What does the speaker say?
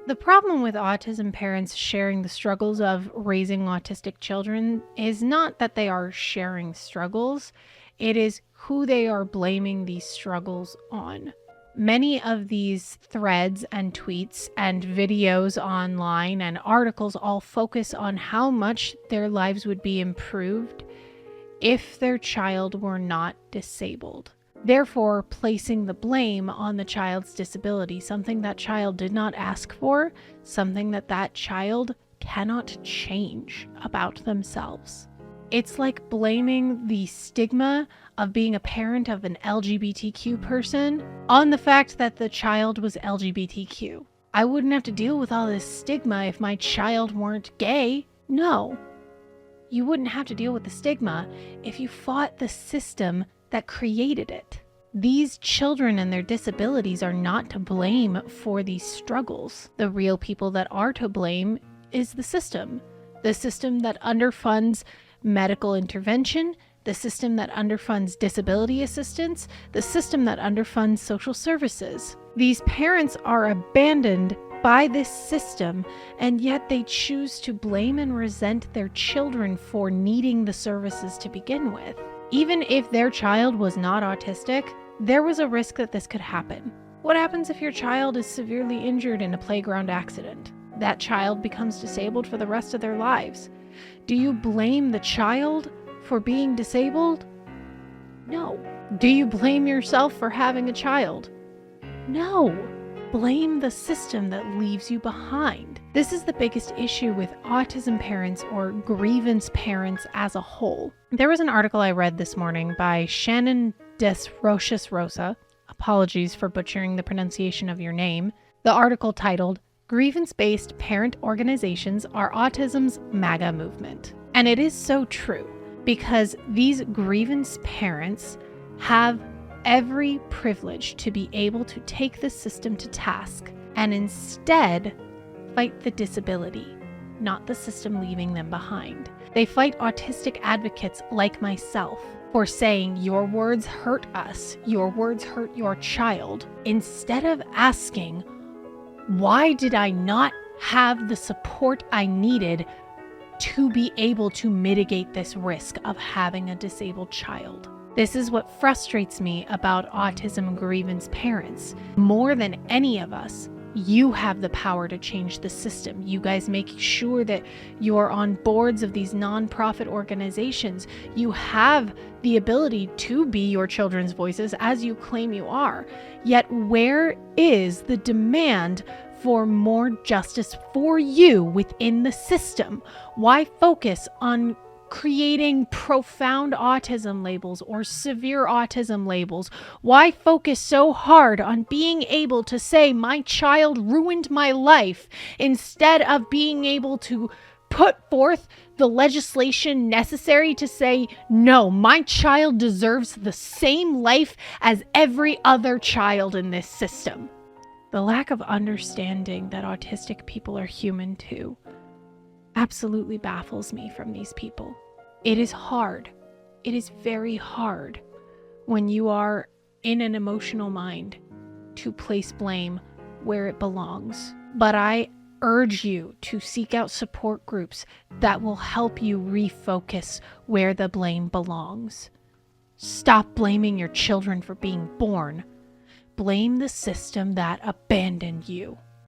The problem with autism parents sharing the struggles of raising autistic children is not that they are sharing struggles, it is who they are blaming these struggles on. Many of these threads and tweets and videos online and articles all focus on how much their lives would be improved if their child were not disabled. Therefore, placing the blame on the child's disability, something that child did not ask for, something that child cannot change about themselves. It's like blaming the stigma of being a parent of an LGBTQ person on the fact that the child was LGBTQ. I wouldn't have to deal with all this stigma if my child weren't gay. No. You wouldn't have to deal with the stigma if you fought the system that created it. These children and their disabilities are not to blame for these struggles. The real people that are to blame is the system that underfunds medical intervention, the system that underfunds disability assistance, the system that underfunds social services. These parents are abandoned by this system, and yet they choose to blame and resent their children for needing the services to begin with. Even if their child was not autistic, there was a risk that this could happen. What happens if your child is severely injured in a playground accident? That child becomes disabled for the rest of their lives. Do you blame the child for being disabled? No. Do you blame yourself for having a child? No. Blame the system that leaves you behind. This is the biggest issue with autism parents or grievance parents as a whole. There was an article I read this morning by Shannon Desroches Rosa. Apologies for butchering the pronunciation of your name. The article titled, "Grievance-Based Parent Organizations Are Autism's MAGA Movement." And it is so true, because these grievance parents have every privilege to be able to take the system to task and instead fight the disability, not the system leaving them behind. They fight autistic advocates like myself for saying your words hurt us, your words hurt your child, instead of asking, why did I not have the support I needed to be able to mitigate this risk of having a disabled child? This is what frustrates me about autism grievance parents. More than any of us, you have the power to change the system. You guys make sure that you're on boards of these nonprofit organizations. You have the ability to be your children's voices as you claim you are. Yet where is the demand for more justice for you within the system? Why focus on creating profound autism labels or severe autism labels? Why focus so hard on being able to say my child ruined my life instead of being able to put forth the legislation necessary to say, no, my child deserves the same life as every other child in this system? The lack of understanding that autistic people are human too absolutely baffles me from these people. It is hard. It is very hard when you are in an emotional mind to place blame where it belongs. But I urge you to seek out support groups that will help you refocus where the blame belongs. Stop blaming your children for being born. Blame the system that abandoned you.